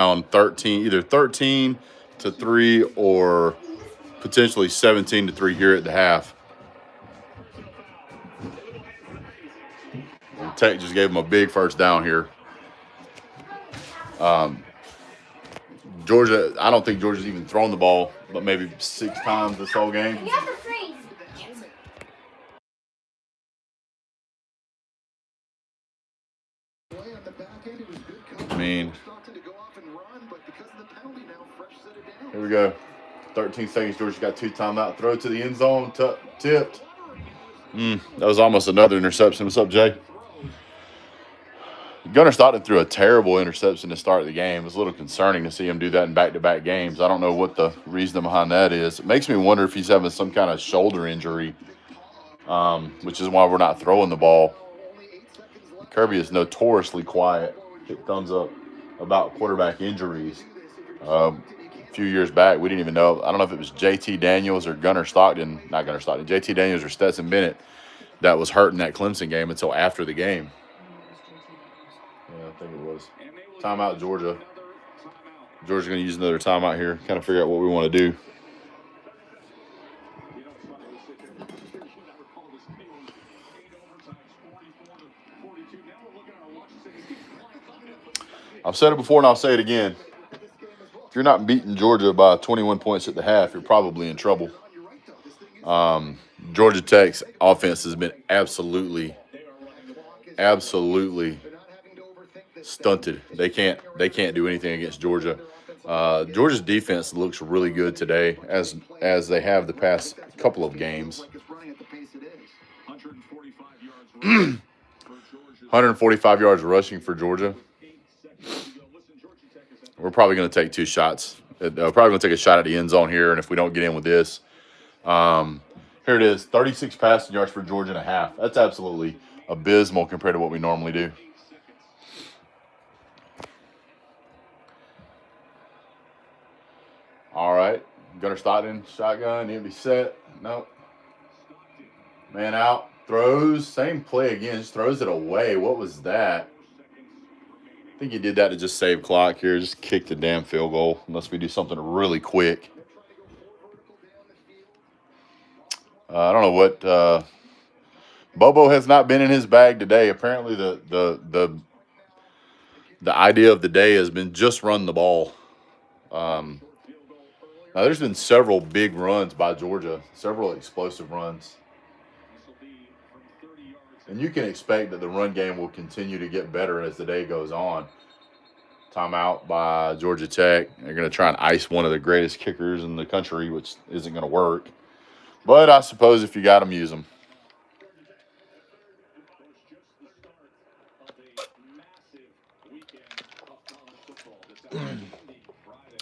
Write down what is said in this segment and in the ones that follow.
down 13, either 13-3 or potentially 17-3 here at the half. And Tech just gave them a big first down here. Georgia, I don't think Georgia's even thrown the ball, but maybe 6 times this whole game. I mean, here we go. 13 seconds. Georgia's got 2 timeout. Throw to the end zone. Tipped. That was almost another interception. What's up, Jay? Gunnar Stockton threw a terrible interception to start the game. It was a little concerning to see him do that in back-to-back games. I don't know what the reason behind that is. It makes me wonder if he's having some kind of shoulder injury, which is why we're not throwing the ball. Kirby is notoriously quiet. Hit thumbs up about quarterback injuries. A few years back, we didn't even know. I don't know if it was JT Daniels or Gunnar Stockton. Not Gunnar Stockton. JT Daniels or Stetson Bennett that was hurt in that Clemson game until after the game. Yeah, I think it was. Timeout, Georgia. Georgia's going to use another timeout here. Kind of figure out what we want to do. I've said it before and I'll say it again. If you're not beating Georgia by 21 points at the half, you're probably in trouble. Georgia Tech's offense has been absolutely stunted. They can't do anything against Georgia. Georgia's defense looks really good today, as they have the past couple of games. 145 yards rushing for Georgia. We're probably going to take 2 shots. Probably going to take a shot at the end zone here, and if we don't get in with this, here it is, 36 passing yards for Georgia and a half. That's absolutely abysmal compared to what we normally do. All right, Gunnar Stockton, shotgun, empty set. Nope. Man out, throws, same play again, just throws it away. What was that? I think he did that to just save clock here, just kick the damn field goal, unless we do something really quick. I don't know what Bobo has not been in his bag today. Apparently the idea of the day has been just run the ball. Now there's been several big runs by Georgia, several explosive runs. And you can expect that the run game will continue to get better as the day goes on. Timeout by Georgia Tech. They're going to try and ice one of the greatest kickers in the country, which isn't going to work. But I suppose if you got them, use them.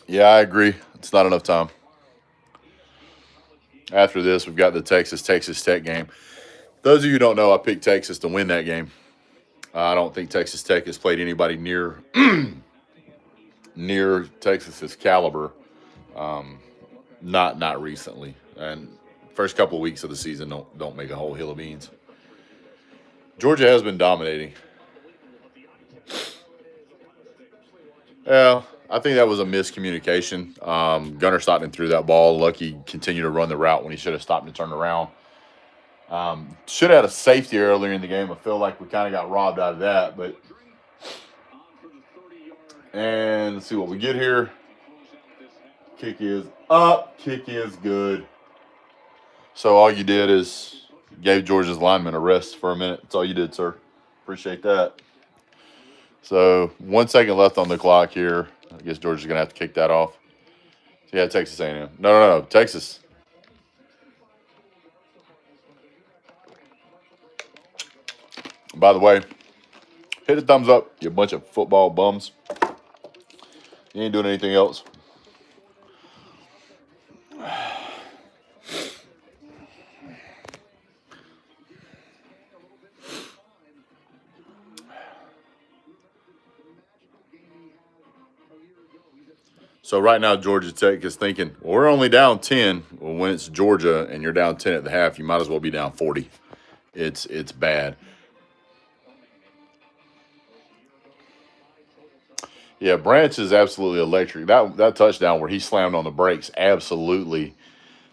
Yeah, I agree. It's not enough time. After this, we've got the Texas Tech game. Those of you who don't know, I picked Texas to win that game. I don't think Texas Tech has played anybody near Texas's caliber. Not recently. And first couple of weeks of the season don't make a whole hill of beans. Georgia has been dominating. Yeah, I think that was a miscommunication. Gunnar Stockton threw that ball. Lucky continued to run the route when he should have stopped and turned around. Should have had a safety earlier in the game. I feel like we kind of got robbed out of that. And let's see what we get here. Kick is up. Kick is good. So all you did is gave Georgia's lineman a rest for a minute. That's all you did, sir. Appreciate that. So 1 second left on the clock here. I guess Georgia's going to have to kick that off. Yeah, Texas A&M. No. Texas. By the way, hit the thumbs up, you bunch of football bums. You ain't doing anything else. So right now, Georgia Tech is thinking, well, we're only down 10. Well, when it's Georgia and you're down 10 at the half, you might as well be down 40. It's bad. Yeah, Branch is absolutely electric. That touchdown where he slammed on the brakes absolutely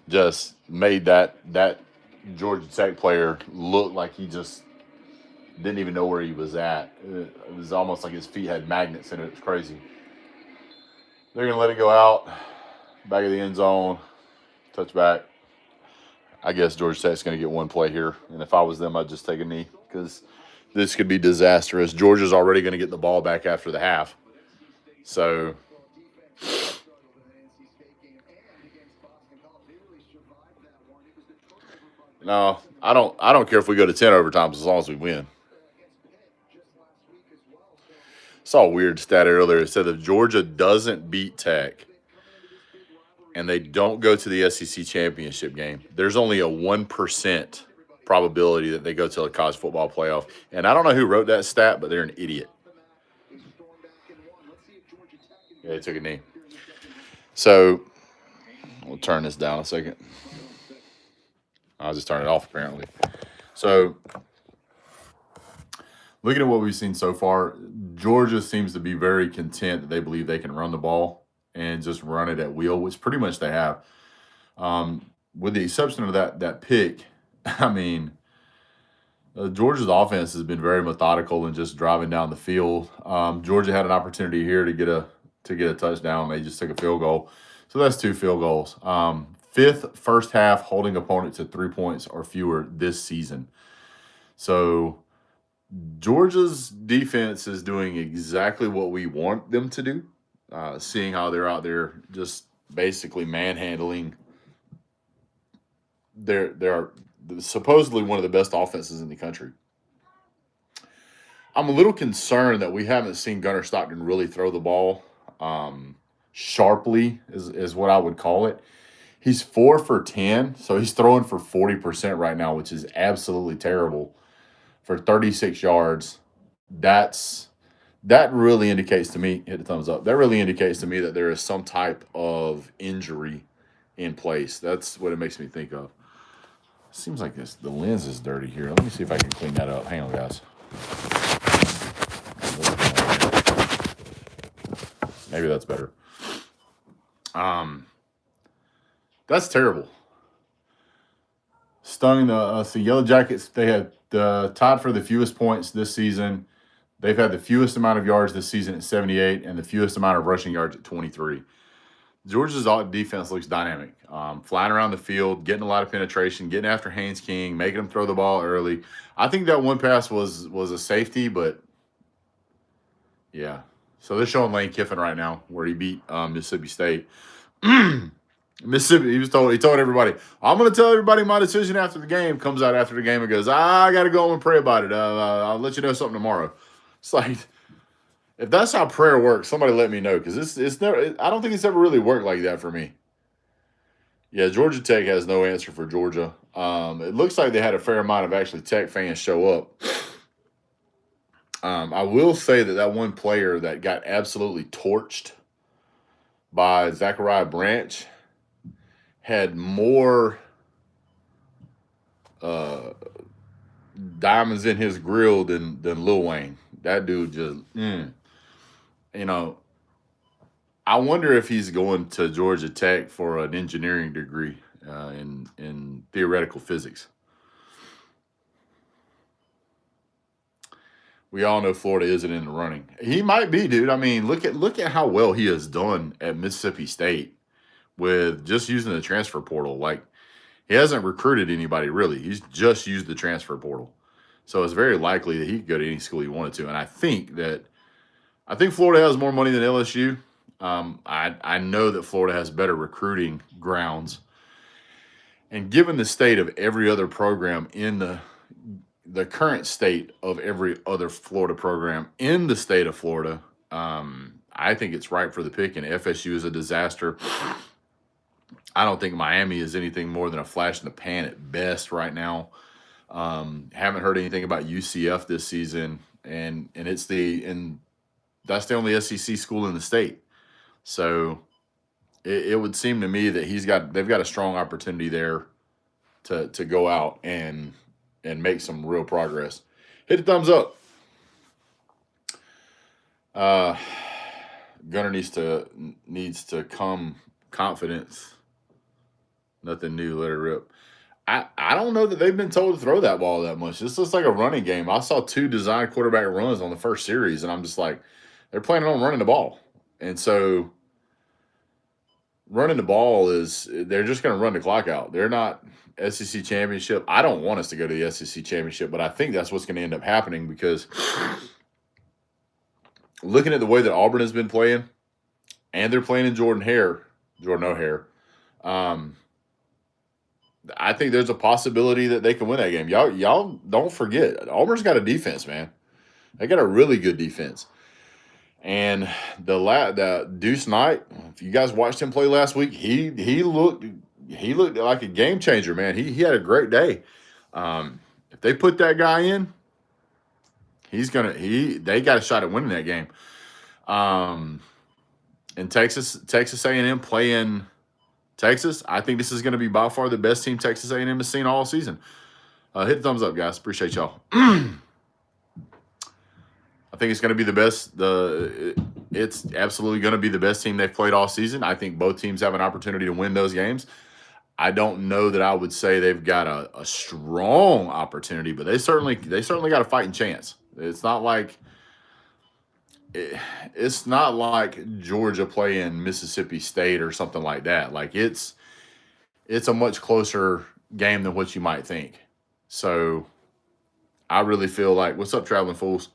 just made that Georgia Tech player look like he just didn't even know where he was at. It was almost like his feet had magnets in it. It was crazy. They're gonna let it go out, back of the end zone, touchback. I guess Georgia Tech's gonna get one play here, and if I was them, I'd just take a knee because this could be disastrous. Georgia's already gonna get the ball back after the half, so no, I don't care if we go to 10 overtimes as long as we win. Saw a weird stat earlier. It said if Georgia doesn't beat Tech and they don't go to the SEC championship game, there's only a 1% probability that they go to a college football playoff. And I don't know who wrote that stat, but they're an idiot. Yeah, they took a knee. So we'll turn this down a second. I'll just turn it off apparently. So looking at what we've seen so far, Georgia seems to be very content that they believe they can run the ball and just run it at will, which pretty much they have. With the exception of that pick, I mean, Georgia's offense has been very methodical and just driving down the field. Georgia had an opportunity here to get a touchdown. They just took a field goal, so that's 2 field goals. Fifth first half holding opponent to 3 points or fewer this season. So Georgia's defense is doing exactly what we want them to do. Seeing how they're out there just basically manhandling. They're supposedly one of the best offenses in the country. I'm a little concerned that we haven't seen Gunnar Stockton really throw the ball sharply, is what I would call it. He's 4 for 10, so he's throwing for 40% right now, which is absolutely terrible. For 36 yards, that really indicates to me, hit the thumbs up, that really indicates to me that there is some type of injury in place. That's what it makes me think of. Seems like the lens is dirty here. Let me see if I can clean that up. Hang on, guys. Maybe that's better. That's terrible. Stung the Yellow Jackets. They had tied for the fewest points this season. They've had the fewest amount of yards this season at 78 and the fewest amount of rushing yards at 23. Georgia's defense looks dynamic. Flying around the field, getting a lot of penetration, getting after Haynes King, making him throw the ball early. I think that one pass was a safety, but yeah. So they're showing Lane Kiffin right now where he beat Mississippi State. Mississippi, he told everybody, I'm going to tell everybody my decision after the game. Comes out after the game and goes, I got to go and pray about it. I'll let you know something tomorrow. It's like, if that's how prayer works, somebody let me know, because it's never. I don't think it's ever really worked like that for me. Yeah, Georgia Tech has no answer for Georgia. It looks like they had a fair amount of actually Tech fans show up. I will say that one player that got absolutely torched by Zachariah Branch had more diamonds in his grill than Lil Wayne. That dude just, I wonder if he's going to Georgia Tech for an engineering degree in theoretical physics. We all know Florida isn't in the running. He might be, dude. I mean, look at how well he has done at Mississippi State with just using the transfer portal. Like, he hasn't recruited anybody really. He's just used the transfer portal. So it's very likely that he could go to any school he wanted to. And I think Florida has more money than LSU. I know that Florida has better recruiting grounds. And given the state of every other program in the current state of every other Florida program in the state of Florida, I think it's ripe for the pick. And FSU is a disaster. I don't think Miami is anything more than a flash in the pan at best right now. Haven't heard anything about UCF this season, and that's the only SEC school in the state. So it would seem to me that they've got a strong opportunity there to go out and make some real progress. Hit the thumbs up. Gunner needs to come confidence. Nothing new. Let it rip. I don't know that they've been told to throw that ball that much. This looks like a running game. I saw 2 design quarterback runs on the first series, and I'm just like, they're planning on running the ball. And so running the ball is they're just going to run the clock out. They're not SEC championship. I don't want us to go to the SEC championship, but I think that's what's going to end up happening because looking at the way that Auburn has been playing, and they're playing in Jordan O'Hare. I think there's a possibility that they can win that game. Y'all don't forget, Auburn's got a defense, man. They got a really good defense. And the Deuce Knight, if you guys watched him play last week, he looked like a game changer, man. He had a great day. If they put that guy in, they got a shot at winning that game. And Texas A&M playing Texas, I think this is going to be by far the best team Texas A&M has seen all season. Hit the thumbs up, guys. Appreciate y'all. I think it's going to be the best. It's absolutely going to be the best team they've played all season. I think both teams have an opportunity to win those games. I don't know that I would say they've got a strong opportunity, but they certainly got a fighting chance. It's not like Georgia playing Mississippi State or something like that. Like it's a much closer game than what you might think. So I really feel like, what's up, Traveling Fools?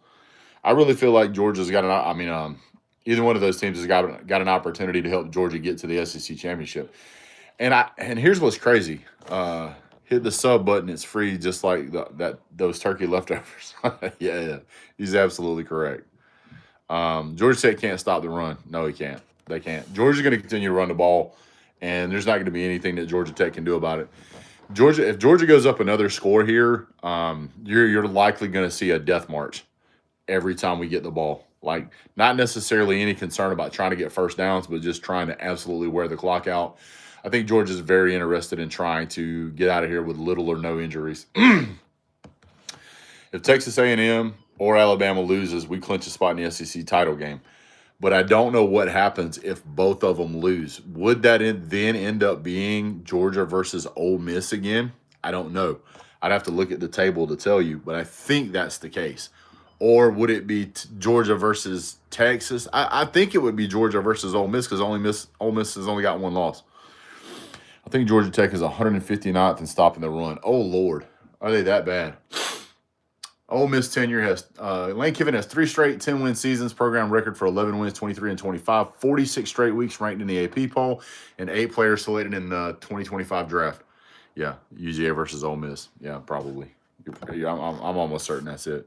I really feel like Georgia's got either one of those teams has got an opportunity to help Georgia get to the SEC championship. And here's what's crazy. Hit the sub button. It's free, just like those turkey leftovers. Yeah, he's absolutely correct. Georgia Tech can't stop the run. No, he can't. They can't. Georgia's going to continue to run the ball, and there's not going to be anything that Georgia Tech can do about it. If Georgia goes up another score here, you're likely going to see a death march every time we get the ball. Like, not necessarily any concern about trying to get first downs, but just trying to absolutely wear the clock out. I think Georgia's very interested in trying to get out of here with little or no injuries. If Texas A&M or Alabama loses, we clinch a spot in the SEC title game. But I don't know what happens if both of them lose. Would that then end up being Georgia versus Ole Miss again? I don't know. I'd have to look at the table to tell you, but I think that's the case. Or would it be Georgia versus Texas? I think it would be Georgia versus Ole Miss because Ole Miss has only got one loss. I think Georgia Tech is 159th in stopping the run. Oh, Lord. Are they that bad? Ole Miss tenure has Lane Kiffin has 3 straight 10-win seasons, program record for 11 wins, 23 and 25, 46 straight weeks ranked in the AP poll, and 8 players selected in the 2025 draft. Yeah, UGA versus Ole Miss. Yeah, probably. I'm almost certain that's it.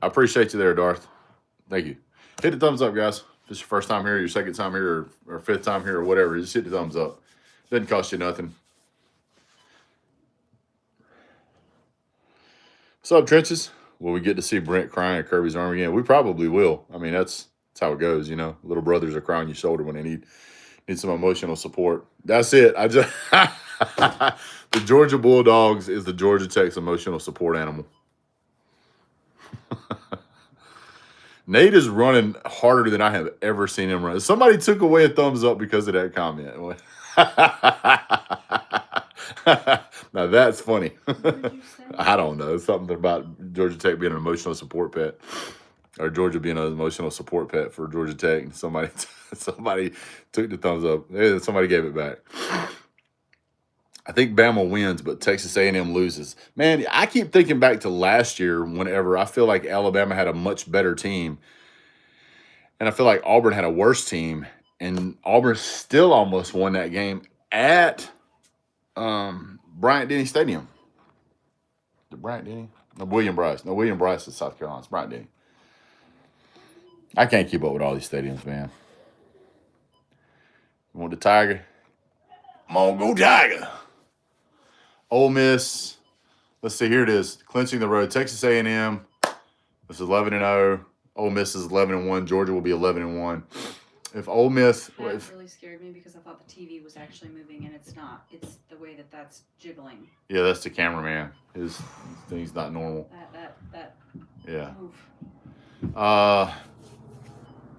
I appreciate you there, Darth. Thank you. Hit the thumbs up, guys. If it's your first time here, your second time here, or fifth time here, or whatever, just hit the thumbs up. Doesn't cost you nothing. What's up, Trenches? Will we get to see Brent crying at Kirby's arm again? We probably will. I mean, that's how it goes, you know. Little brothers are crying on your shoulder when they need some emotional support. That's it. The Georgia Bulldogs is the Georgia Tech's emotional support animal. Nate is running harder than I have ever seen him run. Somebody took away a thumbs up because of that comment. Now that's funny. I don't know. Something about Georgia Tech being an emotional support pet, or Georgia being an emotional support pet for Georgia Tech. And somebody took the thumbs up. Somebody gave it back. I think Bama wins, but Texas A&M loses. Man, I keep thinking back to last year whenever I feel like Alabama had a much better team, and I feel like Auburn had a worse team, and Auburn still almost won that game at Bryant-Denny Stadium. The Bryant-Denny? No, William Bryce. No, William Bryce is South Carolina. It's Bryant-Denny. I can't keep up with all these stadiums, man. You want the Tiger? Come on, go Tiger. Ole Miss, let's see, here it is, clinching the road. Texas A&M, this is 11-0. Ole Miss is 11-1. Georgia will be 11-1. If Ole Miss, That really scared me because I thought the TV was actually moving, and it's not. It's the way that that's jiggling. yeah, that's the cameraman. His thing's not normal. That. Yeah. Oof. I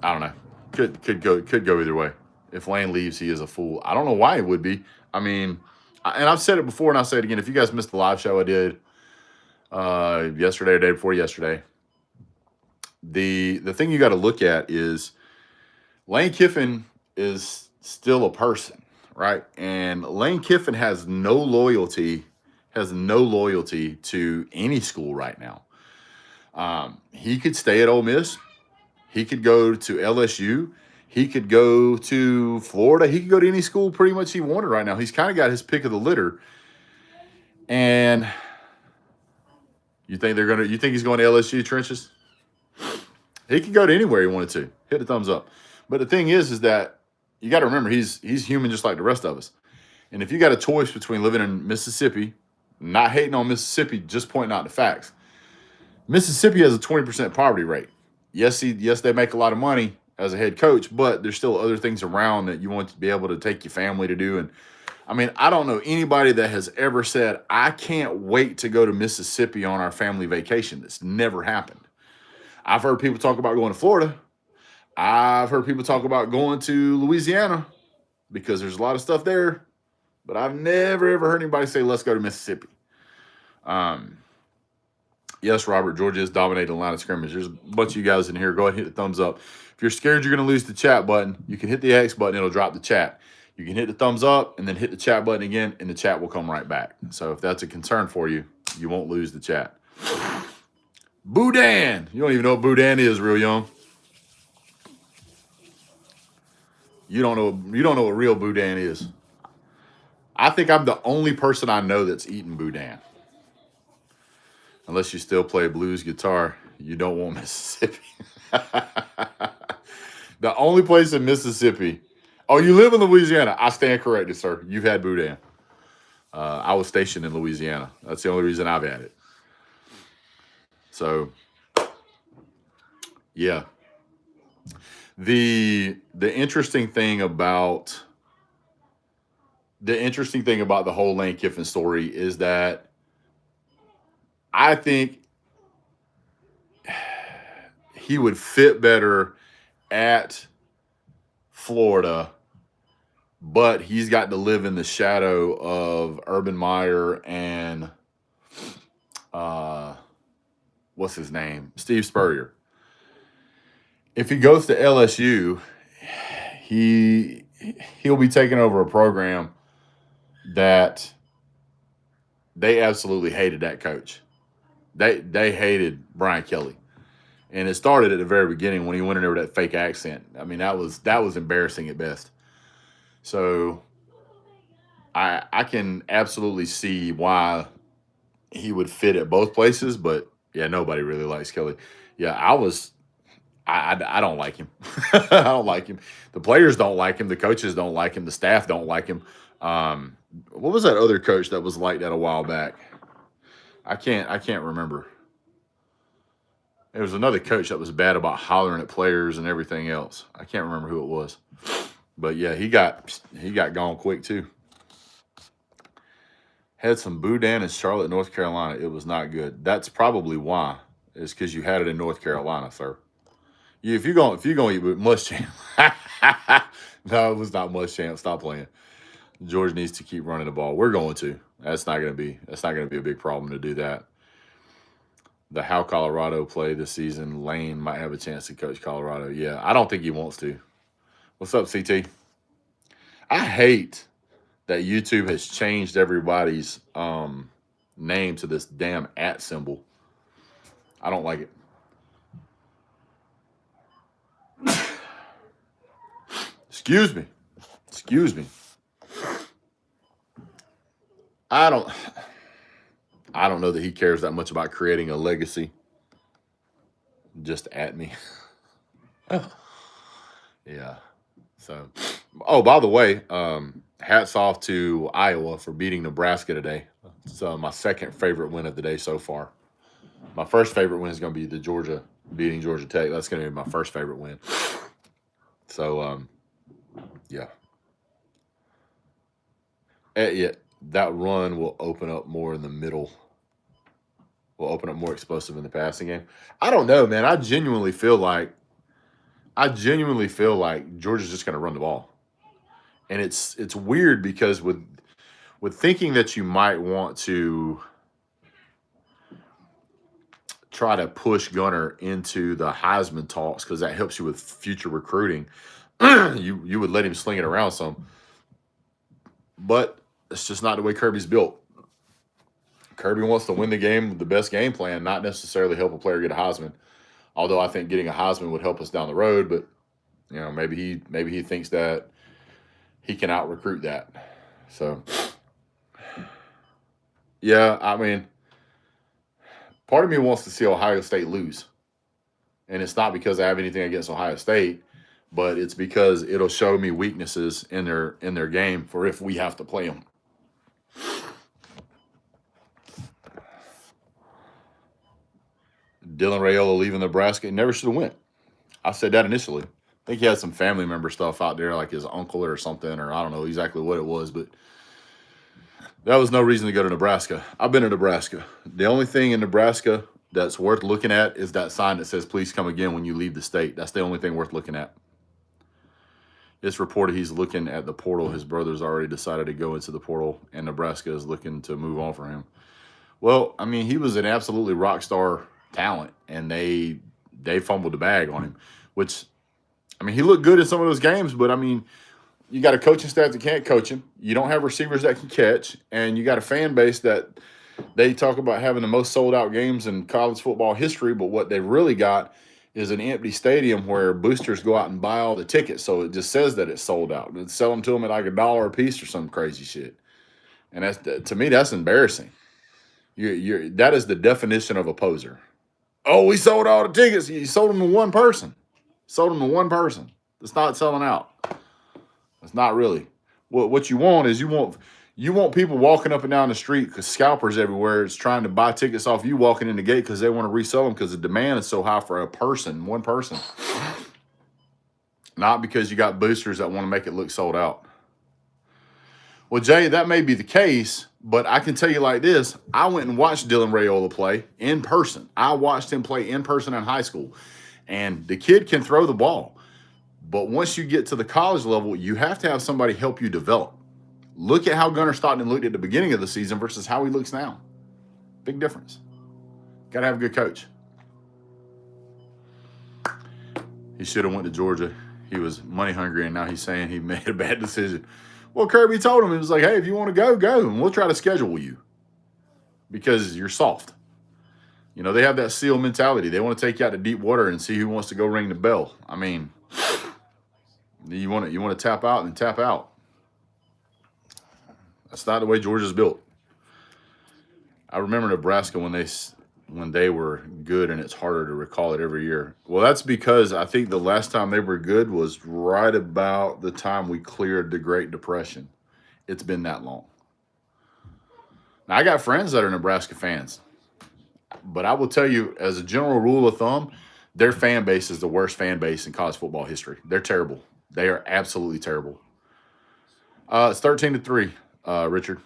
don't know. Could go either way. If Lane leaves, he is a fool. I don't know why he would be. I mean, and I've said it before, and I'll say it again. If you guys missed the live show I did yesterday or day before yesterday, the thing you got to look at is Lane Kiffin is still a person, right? And Lane Kiffin has no loyalty to any school right now. He could stay at Ole Miss. He could go to LSU. He could go to Florida. He could go to any school pretty much he wanted right now. He's kind of got his pick of the litter. And you think he's going to LSU trenches? He could go to anywhere he wanted to. Hit the thumbs up. But the thing is that you got to remember he's human just like the rest of us. And if you got a choice between living in Mississippi, not hating on Mississippi, just pointing out the facts. Mississippi has a 20% poverty rate. Yes, they make a lot of money as a head coach, but there's still other things around that you want to be able to take your family to do. And I mean, I don't know anybody that has ever said, I can't wait to go to Mississippi on our family vacation. That's never happened. I've heard people talk about going to Florida. I've heard people talk about going to Louisiana because there's a lot of stuff there, but I've never, ever heard anybody say, let's go to Mississippi. Yes, Robert, Georgia is dominating the line of scrimmage. There's a bunch of you guys in here. Go ahead and hit the thumbs up. If you're scared you're going to lose the chat button, you can hit the X button. It'll drop the chat. You can hit the thumbs up and then hit the chat button again, and the chat will come right back. So if that's a concern for you, you won't lose the chat. Boudin. You don't even know what Boudin is, real young. You don't know what real Boudin is. I think I'm the only person I know that's eaten Boudin. Unless you still play blues guitar, you don't want Mississippi. The only place in Mississippi. Oh, you live in Louisiana. I stand corrected, sir. You've had Boudin. I was stationed in Louisiana. That's the only reason I've had it. So, yeah. The interesting thing about the whole Lane Kiffin story is that I think he would fit better at Florida, but he's got to live in the shadow of Urban Meyer and what's his name? Steve Spurrier. If he goes to LSU, he'll be taking over a program that they absolutely hated that coach. They hated Brian Kelly. And it started at the very beginning when he went in there with that fake accent. I mean, that was embarrassing at best. So I can absolutely see why he would fit at both places, but yeah, nobody really likes Kelly. Yeah, I don't like him. I don't like him. The players don't like him. The coaches don't like him. The staff don't like him. What was that other coach that was like that a while back? I can't remember. There was another coach that was bad about hollering at players and everything else. I can't remember who it was. But yeah, he got gone quick too. Had some Boudin in Charlotte, North Carolina. It was not good. That's probably why. It's because you had it in North Carolina, sir. If you're going to eat Muschamp. No, it was not Muschamp. Stop playing. George needs to keep running the ball. We're going to. That's not going to be a big problem to do that. The how Colorado play this season, Lane might have a chance to coach Colorado. Yeah, I don't think he wants to. What's up, CT? I hate that YouTube has changed everybody's name to this damn @ symbol. I don't like it. Excuse me. I don't know that he cares that much about creating a legacy. Just at me. Yeah. So, oh, by the way, hats off to Iowa for beating Nebraska today. It's my second favorite win of the day so far. My first favorite win is going to be beating Georgia Tech. That's going to be my first favorite win. So, yeah. Yeah, that run will open up more in the middle. Will open up more explosive in the passing game. I don't know, man. I genuinely feel like Georgia's just going to run the ball, and it's weird because with thinking that you might want to try to push Gunner into the Heisman talks because that helps you with future recruiting. you would let him sling it around some, but it's just not the way Kirby's built. Kirby wants to win the game with the best game plan, not necessarily help a player get a Heisman. Although I think getting a Heisman would help us down the road, but maybe he thinks that he can out recruit that. So yeah, I mean, part of me wants to see Ohio State lose, and it's not because I have anything against Ohio State, but it's because it'll show me weaknesses in their game for if we have to play them. Dylan Raiola leaving Nebraska, he never should have went. I said that initially. I think he had some family member stuff out there, like his uncle or something, or I don't know exactly what it was, but that was no reason to go to Nebraska. I've been to Nebraska. The only thing in Nebraska that's worth looking at is that sign that says, please come again when you leave the state. That's the only thing worth looking at. It's reported he's looking at the portal. His brother's already decided to go into the portal, and Nebraska is looking to move on for him. Well, I mean, he was an absolutely rock star talent, and they fumbled the bag on him, which, I mean, he looked good in some of those games, but I mean, you got a coaching staff that can't coach him. You don't have receivers that can catch, and you got a fan base that they talk about having the most sold out games in college football history, but what they really got is an empty stadium where boosters go out and buy all the tickets, so it just says that it's sold out. And sell them to them at like $1 a piece or some crazy shit. And that's, to me, that's embarrassing. That is the definition of a poser. Oh, we sold all the tickets. You sold them to one person. Sold them to one person. It's not selling out. It's not really. What you want is you want people walking up and down the street because scalpers everywhere is trying to buy tickets off you walking in the gate because they want to resell them because the demand is so high for one person. Not because you got boosters that want to make it look sold out. Well, Jay, that may be the case, but I can tell you like this. I went and watched Dylan Raiola play in person. I watched him play in person in high school. And the kid can throw the ball. But once you get to the college level, you have to have somebody help you develop. Look at how Gunnar Stockton looked at the beginning of the season versus how he looks now. Big difference. Got to have a good coach. He should have went to Georgia. He was money hungry, and now he's saying he made a bad decision. Well, Kirby told him, he was like, hey, if you want to go, go, and we'll try to schedule you because you're soft. You know, they have that SEAL mentality. They want to take you out to deep water and see who wants to go ring the bell. I mean, you want to tap out and tap out. That's not the way Georgia's built. I remember Nebraska when they were good, and it's harder to recall it every year. Well, that's because I think the last time they were good was right about the time we cleared the Great Depression. It's been that long. Now, I got friends that are Nebraska fans, but I will tell you, as a general rule of thumb, their fan base is the worst fan base in college football history. They're terrible. They are absolutely terrible. It's 13-3, Richard.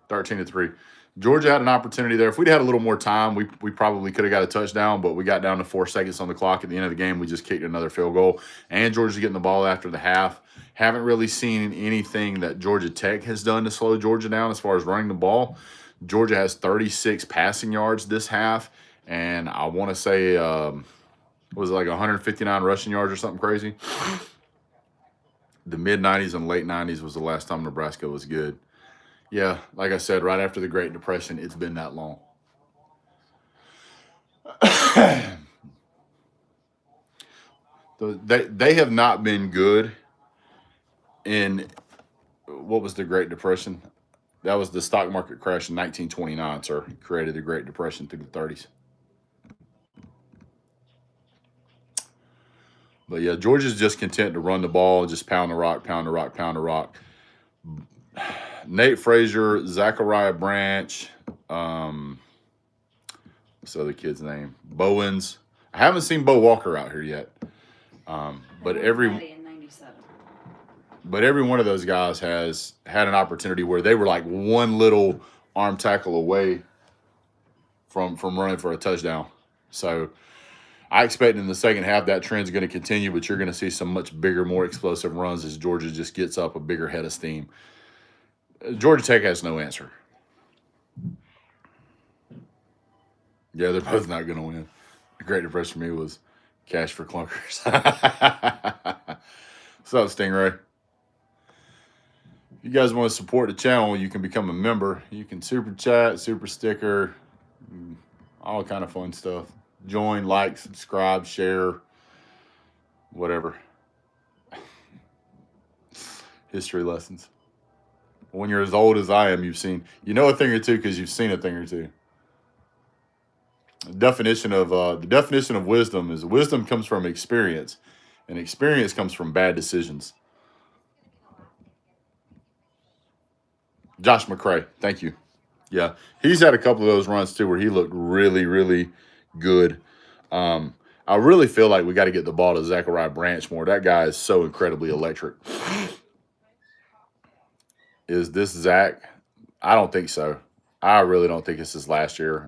13-3. Georgia had an opportunity there. If we'd had a little more time, we probably could have got a touchdown, but we got down to 4 seconds on the clock at the end of the game. We just kicked another field goal. And Georgia's getting the ball after the half. Haven't really seen anything that Georgia Tech has done to slow Georgia down as far as running the ball. Georgia has 36 passing yards this half, and I want to say, was it like 159 rushing yards or something crazy? The mid-90s and late 90s was the last time Nebraska was good. Yeah, like I said, right after the Great Depression, it's been that long. They have not been good in, what was the Great Depression? That was the stock market crash in 1929, sir. It created the Great Depression through the 30s. But yeah, Georgia's just content to run the ball, just pound the rock, pound the rock, pound the rock. Nate Frazier, Zachariah Branch, what's the other kid's name? Bowens. I haven't seen Bo Walker out here yet. But They won every Natty in '97. but every one of those guys has had an opportunity where they were like one little arm tackle away from running for a touchdown. So I expect in the second half that trend's going to continue, but you're going to see some much bigger, more explosive runs as Georgia just gets up a bigger head of steam. Georgia Tech has no answer. Yeah, they're both not going to win. The great depression for me was cash for clunkers. What's up, Stingray? If you guys want to support the channel, you can become a member. You can super chat, super sticker, all kind of fun stuff. Join, like, subscribe, share, whatever. History lessons. When you're as old as I am, you know a thing or two because you've seen a thing or two. The definition of wisdom is wisdom comes from experience, and experience comes from bad decisions. Josh McCray, thank you. Yeah, he's had a couple of those runs too where he looked really, really good. I really feel like we got to get the ball to Zachariah Branch more. That guy is so incredibly electric. Is this Zach? I don't think so. I really don't think it's his last year.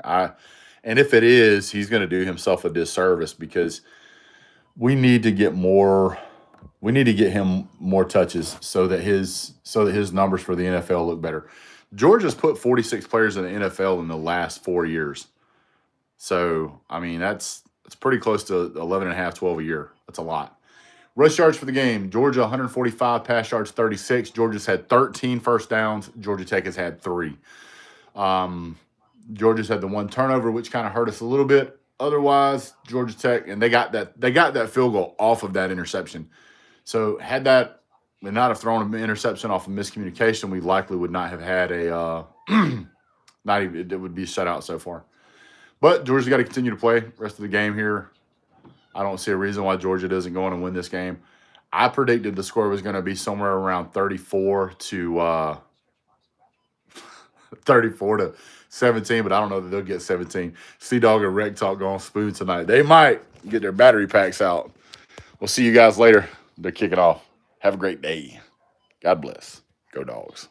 And if it is, he's going to do himself a disservice because we need to get more. We need to get him more touches so that his numbers for the NFL look better. Georgia's put 46 players in the NFL in the last 4 years. So, I mean, that's pretty close to 11 and a half, 12 a year. That's a lot. Rush yards for the game. Georgia 145, pass yards 36. Georgia's had 13 first downs. Georgia Tech has had 3. Georgia's had the 1 turnover, which kind of hurt us a little bit. Otherwise, Georgia Tech, and they got that field goal off of that interception. So had that and not have thrown an interception off of miscommunication, we likely would not have had a not even it would be shut out so far. But Georgia's got to continue to play rest of the game here. I don't see a reason why Georgia doesn't go on and win this game. I predicted the score was going to be somewhere around 34 to 17, but I don't know that they'll get 17. Dawg and Rec Talk going spoon tonight. They might get their battery packs out. We'll see you guys later. They're kicking off. Have a great day. God bless. Go Dogs.